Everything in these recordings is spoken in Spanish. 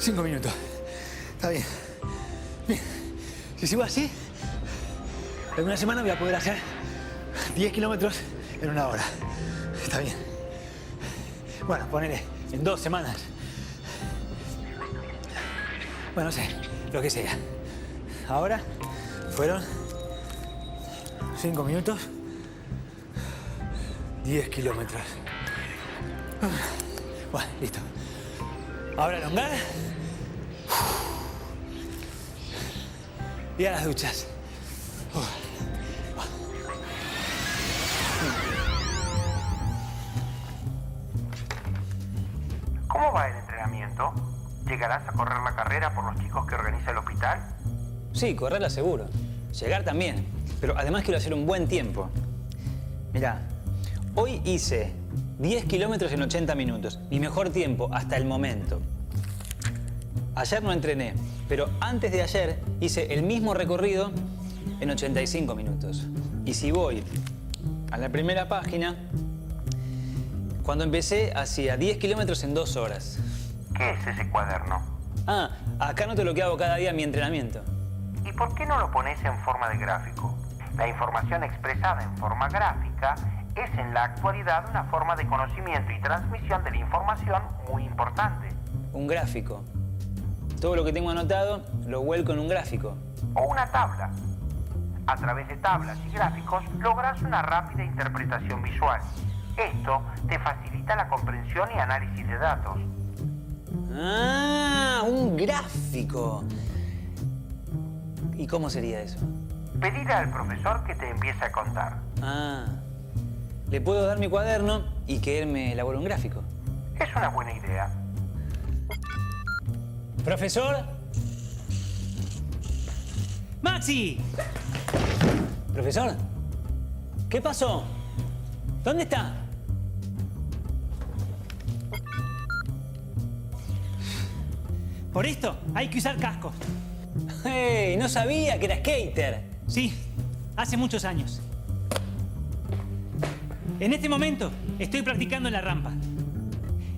5 minutos. Está bien. Bien. Si sigo así, en una semana voy a poder hacer 10 kilómetros en 1 hora. Está bien. Bueno, ponele en 2 semanas. Bueno, no sé, lo que sea. Ahora fueron 5 minutos, 10 kilómetros. Bueno, listo. Ahora elongar. Y a las duchas. ¿Cómo va el entrenamiento? ¿Llegarás a correr la carrera por los chicos que organiza el hospital? Sí, correrla seguro. Llegar también. Pero además quiero hacer un buen tiempo. Mirá, hoy hice 10 kilómetros en 80 minutos. Mi mejor tiempo hasta el momento. Ayer no entrené, pero antes de ayer hice el mismo recorrido en 85 minutos. Y si voy a la primera página, cuando empecé hacía 10 kilómetros en 2 horas. ¿Qué es ese cuaderno? Ah, acá noto lo que hago cada día en mi entrenamiento. ¿Y por qué no lo pones en forma de gráfico? La información expresada en forma gráfica es en la actualidad una forma de conocimiento y transmisión de la información muy importante. Un gráfico. Todo lo que tengo anotado lo vuelco en un gráfico. O una tabla. A través de tablas y gráficos logras una rápida interpretación visual. Esto te facilita la comprensión y análisis de datos. ¡Ah! ¡Un gráfico! ¿Y cómo sería eso? Pedirle al profesor que te empiece a contar. Ah. Le puedo dar mi cuaderno y que él me elabore un gráfico. Es una buena idea. ¿Profesor? ¡Maxi! ¿Profesor? ¿Qué pasó? ¿Dónde está? Por esto hay que usar casco. ¡Hey! No sabía que era skater. Sí, hace muchos años. En este momento estoy practicando en la rampa.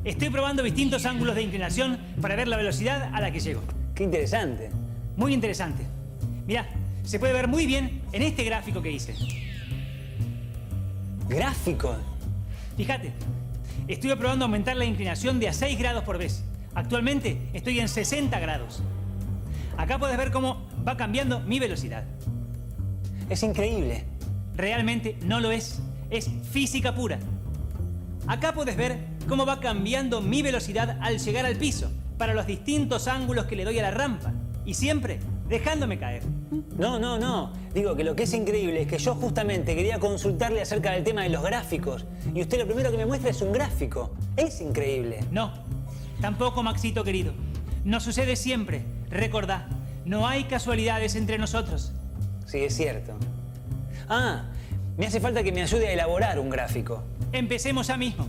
Estoy probando distintos ángulos de inclinación para ver la velocidad a la que llego. ¡Qué interesante! Muy interesante. Mirá, se puede ver muy bien en este gráfico que hice. ¿Gráfico? Fíjate, estoy probando aumentar la inclinación de a 6 grados por vez. Actualmente estoy en 60 grados. Acá puedes ver cómo va cambiando mi velocidad. Es increíble. Realmente no lo es. Es física pura. Acá puedes ver cómo va cambiando mi velocidad al llegar al piso para los distintos ángulos que le doy a la rampa. Y siempre dejándome caer. No. Digo que lo que es increíble es que yo justamente quería consultarle acerca del tema de los gráficos. Y usted lo primero que me muestra es un gráfico. Es increíble. No, tampoco, Maxito querido. Nos sucede siempre. Recordá, no hay casualidades entre nosotros. Sí, es cierto. Ah, me hace falta que me ayude a elaborar un gráfico. Empecemos ya mismo.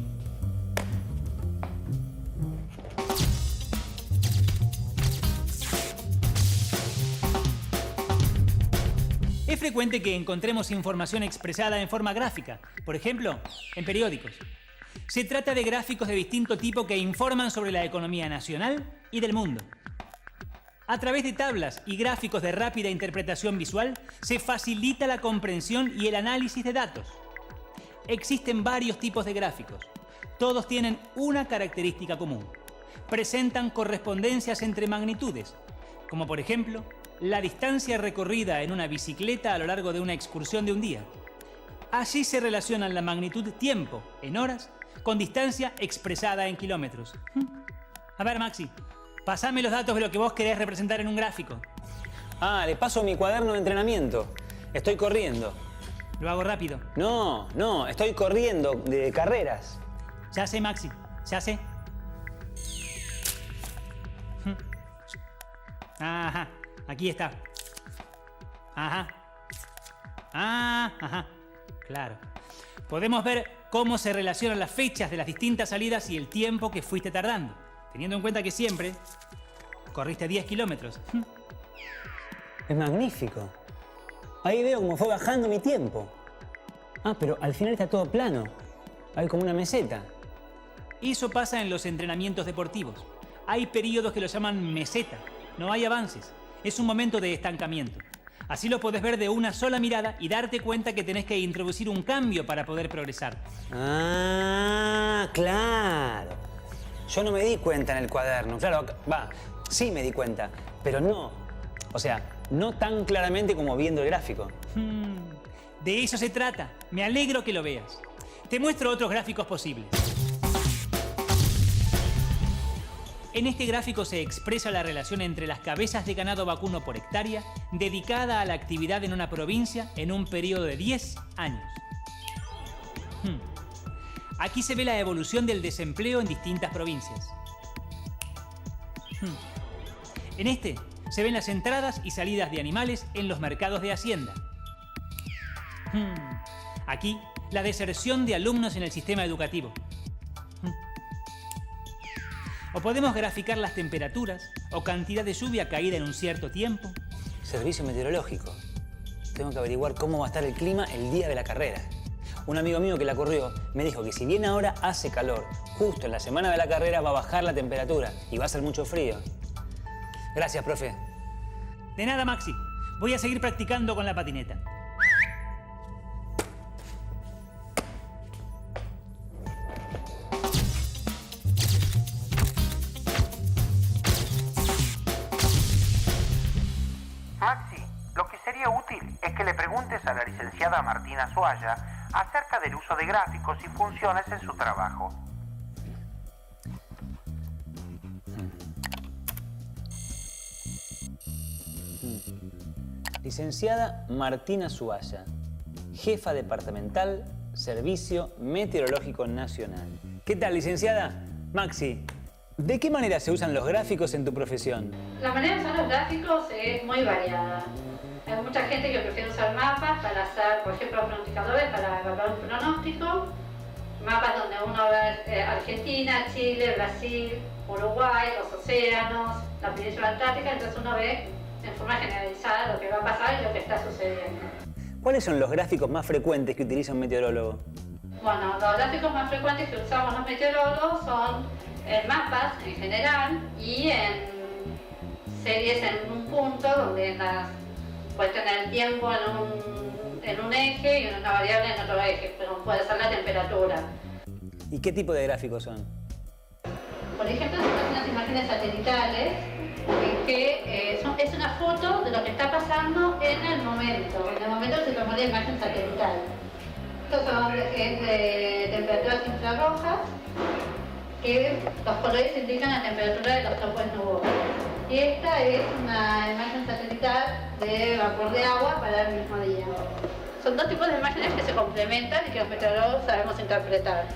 Es frecuente que encontremos información expresada en forma gráfica, por ejemplo, en periódicos. Se trata de gráficos de distinto tipo que informan sobre la economía nacional y del mundo. A través de tablas y gráficos de rápida interpretación visual, se facilita la comprensión y el análisis de datos. Existen varios tipos de gráficos. Todos tienen una característica común. Presentan correspondencias entre magnitudes, como por ejemplo, la distancia recorrida en una bicicleta a lo largo de una excursión de un día. Allí se relacionan la magnitud tiempo, en horas, con distancia expresada en kilómetros. A ver, Maxi, pasame los datos de lo que vos querés representar en un gráfico. Ah, le paso mi cuaderno de entrenamiento. Estoy corriendo. Lo hago rápido. No, estoy corriendo de carreras. Ya sé, Maxi, ya sé. Ajá, aquí está. Ajá. Ajá. Claro. Podemos ver cómo se relacionan las fechas de las distintas salidas y el tiempo que fuiste tardando, teniendo en cuenta que siempre corriste 10 kilómetros. Es magnífico. Ahí veo cómo fue bajando mi tiempo. Ah, pero al final está todo plano. Hay como una meseta. Eso pasa en los entrenamientos deportivos. Hay periodos que lo llaman meseta. No hay avances. Es un momento de estancamiento. Así lo podés ver de una sola mirada y darte cuenta que tenés que introducir un cambio para poder progresar. Ah, claro. Yo no me di cuenta en el cuaderno. Claro, sí me di cuenta, pero no. O sea, no tan claramente como viendo el gráfico. De eso se trata. Me alegro que lo veas. Te muestro otros gráficos posibles. En este gráfico se expresa la relación entre las cabezas de ganado vacuno por hectárea dedicada a la actividad en una provincia en un periodo de 10 años. Aquí se ve la evolución del desempleo en distintas provincias. En este se ven las entradas y salidas de animales en los mercados de hacienda. Aquí la deserción de alumnos en el sistema educativo. O podemos graficar las temperaturas o cantidad de lluvia caída en un cierto tiempo. Servicio meteorológico. Tengo que averiguar cómo va a estar el clima el día de la carrera. Un amigo mío que la corrió me dijo que si bien ahora hace calor, justo en la semana de la carrera va a bajar la temperatura y va a hacer mucho frío. Gracias, profe. De nada, Maxi. Voy a seguir practicando con la patineta. Maxi, lo que sería útil es que le preguntes a la licenciada Martina Suaya acerca del uso de gráficos y funciones en su trabajo. Licenciada Martina Suaya, jefa departamental, Servicio Meteorológico Nacional. ¿Qué tal, licenciada? Maxi, ¿de qué manera se usan los gráficos en tu profesión? La manera de usar los gráficos es muy variada. Hay mucha gente que prefiere usar mapas para hacer, por ejemplo, pronosticadores para evaluar un pronóstico. Mapas donde uno ve Argentina, Chile, Brasil, Uruguay, los océanos, la península antártica, entonces uno ve en forma generalizada lo que va a pasar y lo que está sucediendo. ¿Cuáles son los gráficos más frecuentes que utiliza un meteorólogo? Bueno, los gráficos más frecuentes que usamos los meteorólogos son en mapas en general y en series en un punto donde puede tener el tiempo en un eje y una variable en otro eje, pero puede ser la temperatura. ¿Y qué tipo de gráficos son? Por ejemplo, son unas imágenes satelitales que es una foto de lo que está pasando en el momento que se tomó la imagen satelital. Estos son de temperaturas infrarrojas, que los colores indican la temperatura de los campos nubosos. Y esta es una imagen satelital de vapor de agua para el mismo día. Son dos tipos de imágenes que se complementan y que los meteorólogos sabemos interpretar.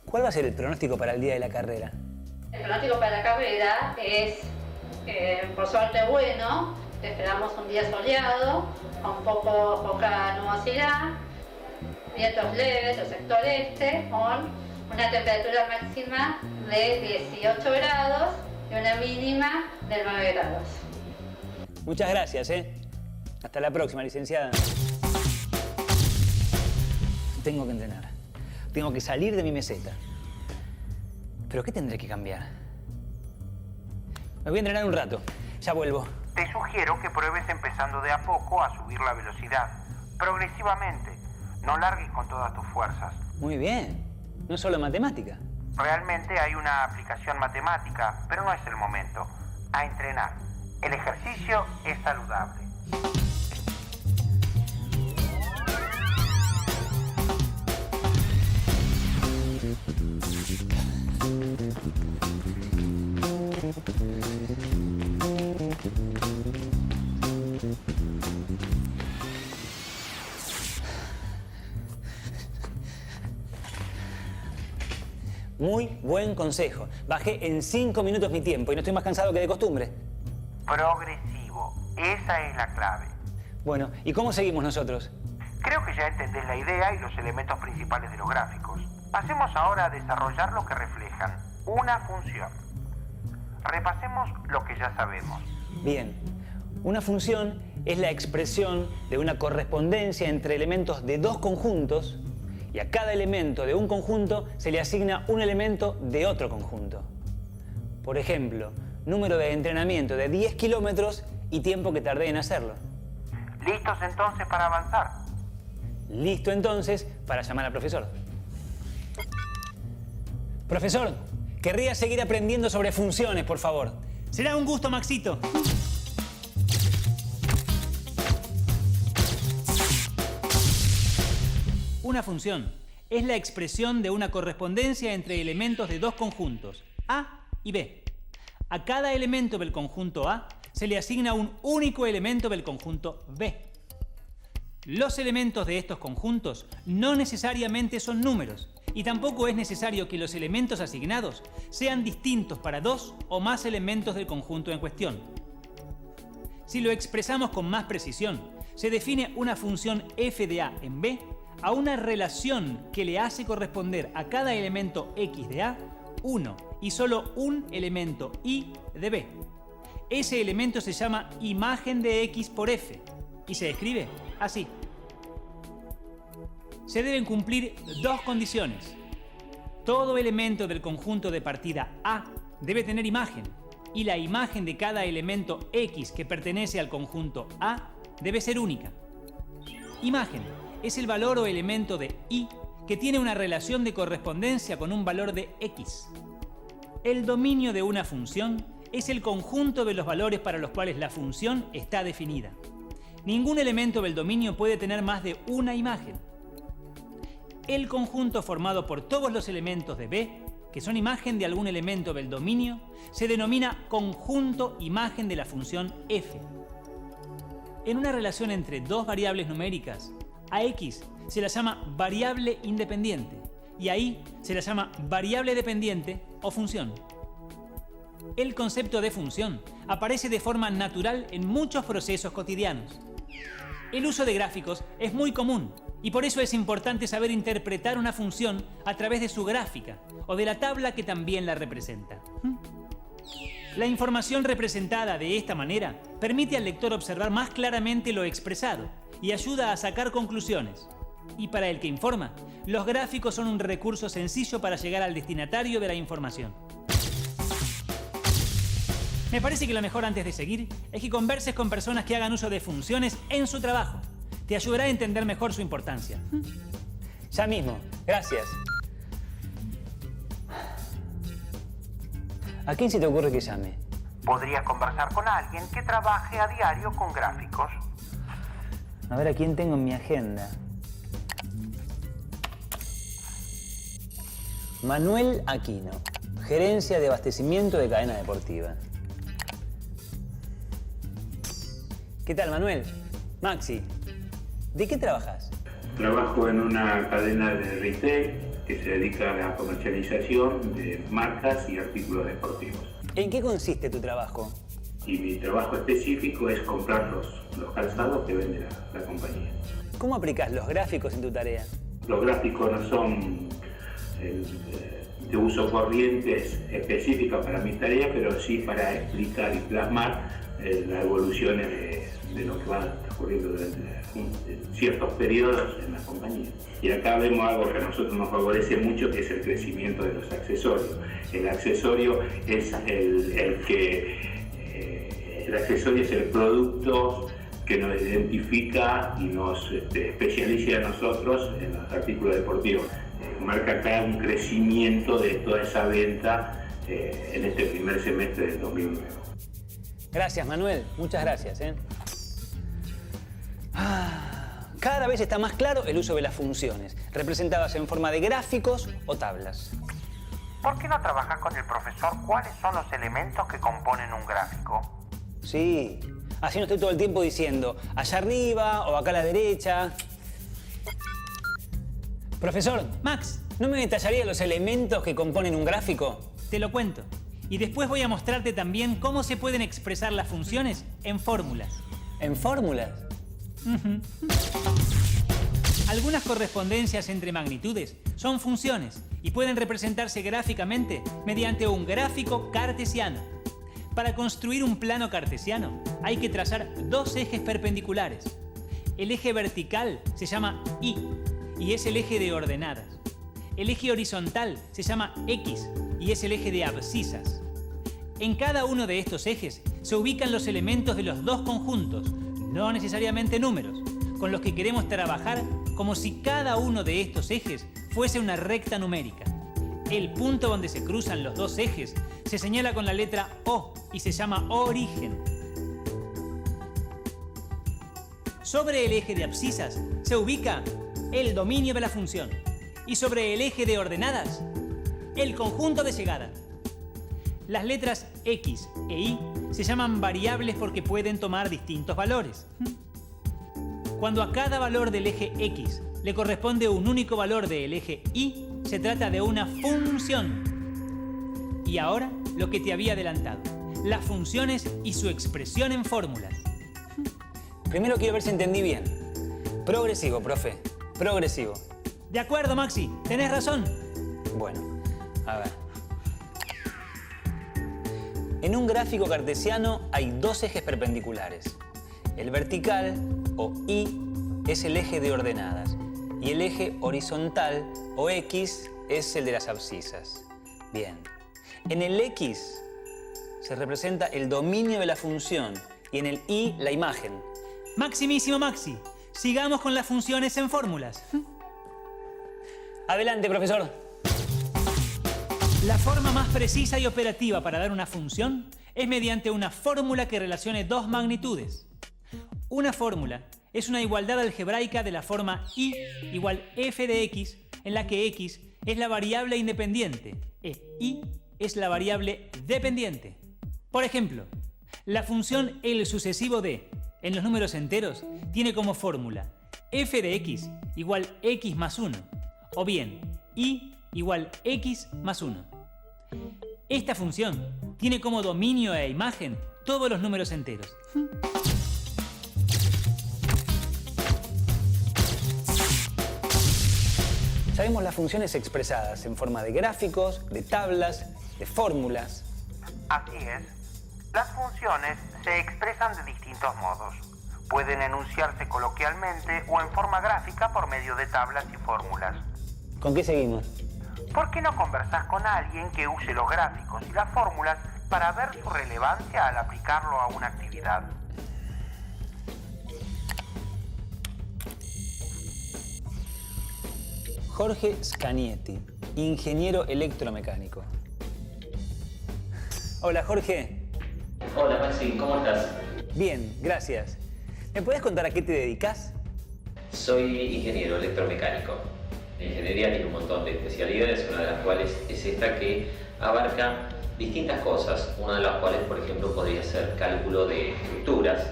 ¿Cuál va a ser el pronóstico para el día de la carrera? El pronóstico para la carrera es, por suerte, bueno. Esperamos un día soleado, con poca nubosidad, vientos leves del sector este, con una temperatura máxima de 18 grados y una mínima de 9 grados. Muchas gracias, ¿eh? Hasta la próxima, licenciada. Tengo que entrenar. Tengo que salir de mi meseta. ¿Pero qué tendré que cambiar? Me voy a entrenar un rato. Ya vuelvo. Te sugiero que pruebes empezando de a poco a subir la velocidad, progresivamente. No largues con todas tus fuerzas. Muy bien. No es solo matemática. Realmente hay una aplicación matemática, pero no es el momento. A entrenar. El ejercicio es saludable. Muy buen consejo. Bajé en 5 minutos mi tiempo y no estoy más cansado que de costumbre. Progresivo. Esa es la clave. Bueno, ¿y cómo seguimos nosotros? Creo que ya entendés la idea y los elementos principales de los gráficos. Pasemos ahora a desarrollar lo que reflejan, una función. Repasemos lo que ya sabemos. Bien. Una función es la expresión de una correspondencia entre elementos de dos conjuntos y a cada elemento de un conjunto se le asigna un elemento de otro conjunto. Por ejemplo, número de entrenamiento de 10 kilómetros y tiempo que tardé en hacerlo. ¿Listos entonces para avanzar? Listo entonces para llamar al profesor. Profesor, querría seguir aprendiendo sobre funciones, por favor. Será un gusto, Maxito. Una función es la expresión de una correspondencia entre elementos de dos conjuntos, A y B. A cada elemento del conjunto A se le asigna un único elemento del conjunto B. Los elementos de estos conjuntos no necesariamente son números y tampoco es necesario que los elementos asignados sean distintos para dos o más elementos del conjunto en cuestión. Si lo expresamos con más precisión, se define una función f de A en B a una relación que le hace corresponder a cada elemento x de A uno y solo un elemento y de B. Ese elemento se llama imagen de x por f y se escribe así. Se deben cumplir dos condiciones. Todo elemento del conjunto de partida A debe tener imagen y la imagen de cada elemento x que pertenece al conjunto A debe ser única. Imagen es el valor o elemento de y que tiene una relación de correspondencia con un valor de x. El dominio de una función es el conjunto de los valores para los cuales la función está definida. Ningún elemento del dominio puede tener más de una imagen. El conjunto formado por todos los elementos de B, que son imagen de algún elemento del dominio, se denomina conjunto imagen de la función f. En una relación entre dos variables numéricas, a x se la llama variable independiente y a y se la llama variable dependiente o función. El concepto de función aparece de forma natural en muchos procesos cotidianos. El uso de gráficos es muy común y por eso es importante saber interpretar una función a través de su gráfica o de la tabla que también la representa. La información representada de esta manera permite al lector observar más claramente lo expresado y ayuda a sacar conclusiones. Y para el que informa, los gráficos son un recurso sencillo para llegar al destinatario de la información. Me parece que lo mejor antes de seguir es que converses con personas que hagan uso de funciones en su trabajo. Te ayudará a entender mejor su importancia. Ya mismo, gracias. ¿A quién se te ocurre que llame? Podría conversar con alguien que trabaje a diario con gráficos. A ver a quién tengo en mi agenda. Manuel Aquino, gerencia de abastecimiento de cadena deportiva. ¿Qué tal, Manuel? Maxi, ¿de qué trabajas? Trabajo en una cadena de retail que se dedica a la comercialización de marcas y artículos deportivos. ¿En qué consiste tu trabajo? Y mi trabajo específico es comprar los calzados que vende la compañía. ¿Cómo aplicas los gráficos en tu tarea? Los gráficos no son de uso corriente específica para mi tarea, pero sí para explicar y plasmar las evoluciones de lo que va transcurriendo durante ciertos periodos en la compañía. Y acá vemos algo que a nosotros nos favorece mucho, que es el crecimiento de los accesorios. El accesorio es el accesorio es el producto que nos identifica y nos especializa a nosotros en los artículos deportivos. Marca acá un crecimiento de toda esa venta en este primer semestre del 2009. Gracias, Manuel. Muchas gracias. Cada vez está más claro el uso de las funciones, representadas en forma de gráficos o tablas. ¿Por qué no trabajas con el profesor cuáles son los elementos que componen un gráfico? Sí, así no estoy todo el tiempo diciendo allá arriba o acá a la derecha. Profesor, Max, ¿no me detallaría los elementos que componen un gráfico? te lo cuento. Y después voy a mostrarte también cómo se pueden expresar las funciones en fórmulas. ¿En fórmulas? Algunas correspondencias entre magnitudes son funciones y pueden representarse gráficamente mediante un gráfico cartesiano. Para construir un plano cartesiano hay que trazar dos ejes perpendiculares. El eje vertical se llama Y y es el eje de ordenadas. El eje horizontal se llama X y es el eje de abscisas. En cada uno de estos ejes se ubican los elementos de los dos conjuntos, no necesariamente números, con los que queremos trabajar como si cada uno de estos ejes fuese una recta numérica. El punto donde se cruzan los dos ejes se señala con la letra O y se llama origen. Sobre el eje de abscisas se ubica el dominio de la función y sobre el eje de ordenadas, el conjunto de llegada. Las letras X e Y se llaman variables porque pueden tomar distintos valores. Cuando a cada valor del eje X le corresponde un único valor del eje Y, se trata de una función. Y ahora, lo que te había adelantado, las funciones y su expresión en fórmulas. Primero quiero ver si entendí bien. Progresivo, profe. Progresivo. De acuerdo, Maxi. Tenés razón. Bueno, a ver. En un gráfico cartesiano hay dos ejes perpendiculares. El vertical, o Y, es el eje de ordenadas. Y el eje horizontal, o X, es el de las abscisas. Bien. En el X se representa el dominio de la función y en el Y la imagen. Maximísimo Maxi. Sigamos con las funciones en fórmulas. Adelante, profesor. La forma más precisa y operativa para dar una función es mediante una fórmula que relacione dos magnitudes. Una fórmula es una igualdad algebraica de la forma Y igual f de x, en la que x es la variable independiente e y es la variable dependiente. Por ejemplo, la función el sucesivo de en los números enteros tiene como fórmula f de x igual x más 1 o bien y igual x más 1. Esta función tiene como dominio e imagen todos los números enteros. Sabemos las funciones expresadas en forma de gráficos, de tablas, de fórmulas. Así es. Las funciones se expresan de distintos modos. Pueden enunciarse coloquialmente o en forma gráfica por medio de tablas y fórmulas. ¿Con qué seguimos? ¿Por qué no conversás con alguien que use los gráficos y las fórmulas para ver su relevancia al aplicarlo a una actividad? Jorge Scanietti, ingeniero electromecánico. Hola, Jorge. Hola, Maxi, ¿cómo estás? Bien, gracias. ¿Me puedes contar a qué te dedicas? Soy ingeniero electromecánico. La ingeniería tiene un montón de especialidades, una de las cuales es esta que abarca distintas cosas, una de las cuales, por ejemplo, podría ser cálculo de estructuras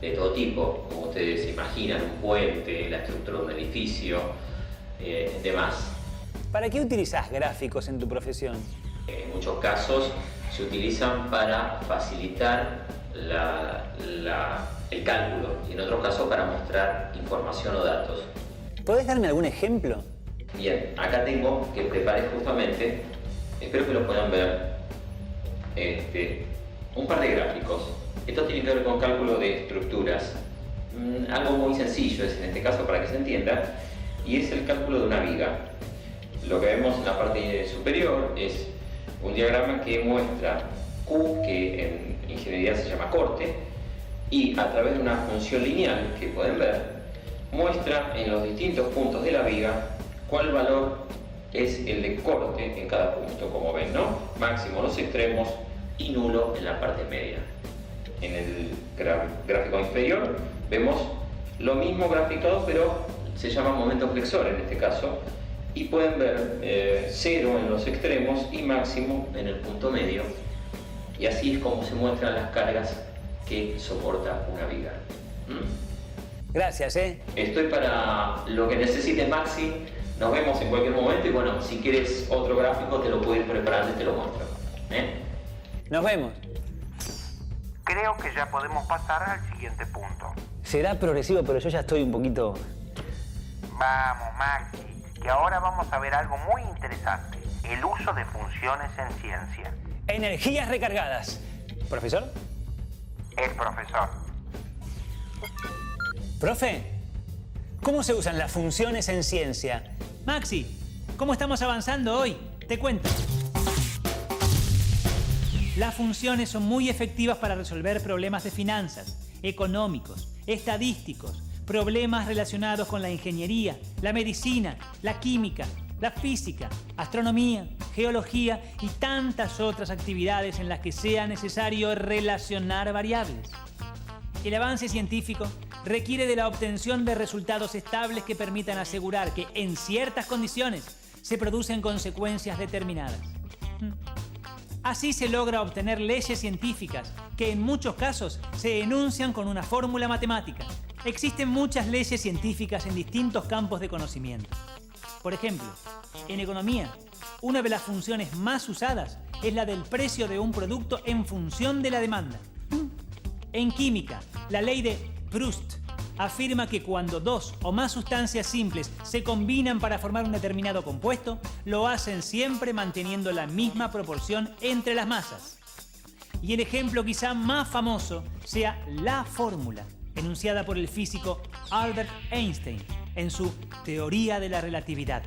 de todo tipo, como ustedes imaginan, un puente, la estructura de un edificio, demás. ¿Para qué utilizas gráficos en tu profesión? En muchos casos se utilizan para facilitar el cálculo y en otros casos para mostrar información o datos. ¿Podés darme algún ejemplo? Bien, acá tengo que preparé justamente, espero que lo puedan ver, un par de gráficos. Estos tienen que ver con cálculo de estructuras. Algo muy sencillo es en este caso para que se entienda, y es el cálculo de una viga. Lo que vemos en la parte superior es un diagrama que muestra Q, que en ingeniería se llama corte, y a través de una función lineal que pueden ver, muestra en los distintos puntos de la viga cuál valor es el de corte en cada punto, como ven, ¿no? Máximo en los extremos y nulo en la parte media. En el gráfico inferior vemos lo mismo graficado, pero se llama momento flexor en este caso, y pueden ver 0 en los extremos y máximo en el punto medio, y así es como se muestran las cargas que soporta una viga. Gracias, Estoy para lo que necesites, Maxi. Nos vemos en cualquier momento y bueno, si quieres otro gráfico te lo puedo ir preparando y te lo muestro. Nos vemos. Creo que ya podemos pasar al siguiente punto. Será progresivo, pero yo ya estoy un poquito... Vamos, Maxi, que ahora vamos a ver algo muy interesante. El uso de funciones en ciencia. Energías recargadas. ¿Profesor? El profesor. Profe, ¿cómo se usan las funciones en ciencia? Maxi, ¿cómo estamos avanzando hoy? Te cuento. Las funciones son muy efectivas para resolver problemas de finanzas, económicos, estadísticos, problemas relacionados con la ingeniería, la medicina, la química, la física, astronomía, geología y tantas otras actividades en las que sea necesario relacionar variables. El avance científico requiere de la obtención de resultados estables que permitan asegurar que en ciertas condiciones se producen consecuencias determinadas. Así se logra obtener leyes científicas que en muchos casos se enuncian con una fórmula matemática. Existen muchas leyes científicas en distintos campos de conocimiento. Por ejemplo, en economía, una de las funciones más usadas es la del precio de un producto en función de la demanda. En química, la ley de Proust afirma que cuando dos o más sustancias simples se combinan para formar un determinado compuesto, lo hacen siempre manteniendo la misma proporción entre las masas. Y el ejemplo quizá más famoso sea la fórmula enunciada por el físico Albert Einstein en su teoría de la relatividad.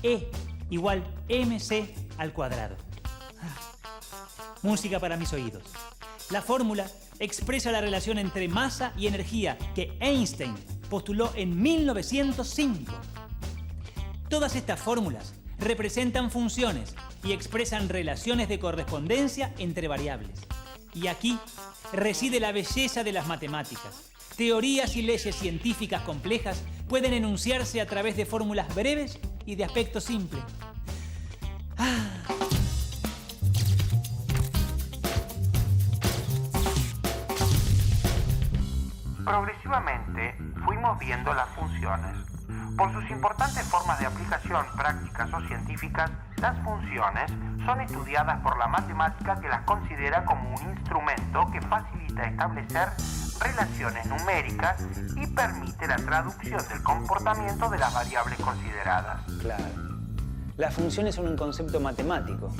E igual mc al cuadrado. Música para mis oídos. La fórmula expresa la relación entre masa y energía que Einstein postuló en 1905. Todas estas fórmulas representan funciones y expresan relaciones de correspondencia entre variables. Y aquí reside la belleza de las matemáticas. Teorías y leyes científicas complejas pueden enunciarse a través de fórmulas breves y de aspecto simple. Progresivamente fuimos viendo las funciones. Por sus importantes formas de aplicación prácticas o científicas, las funciones son estudiadas por la matemática, que las considera como un instrumento que facilita establecer relaciones numéricas y permite la traducción del comportamiento de las variables consideradas. Claro. Las funciones son un concepto matemático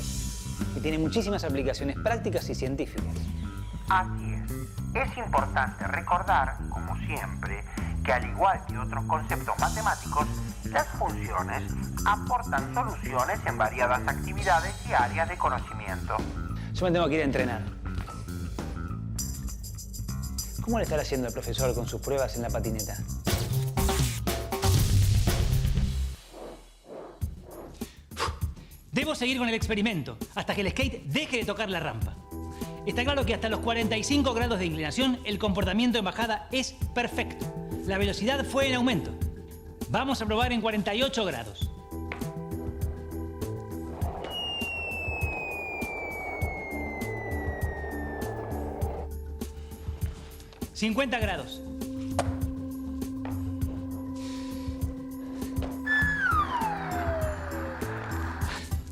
y tiene muchísimas aplicaciones prácticas y científicas. Así es. Es importante recordar, como siempre, que al igual que otros conceptos matemáticos, las funciones aportan soluciones en variadas actividades y áreas de conocimiento. Yo me tengo que ir a entrenar. ¿Cómo le estará haciendo el profesor con sus pruebas en la patineta? Debo seguir con el experimento hasta que el skate deje de tocar la rampa. Está claro que hasta los 45 grados de inclinación el comportamiento en bajada es perfecto. La velocidad fue en aumento. Vamos a probar en 48 grados. ...50 grados.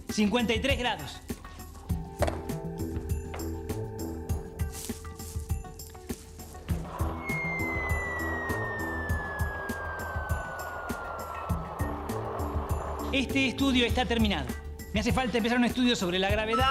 ...53 grados. Este estudio está terminado. Me hace falta empezar un estudio sobre la gravedad.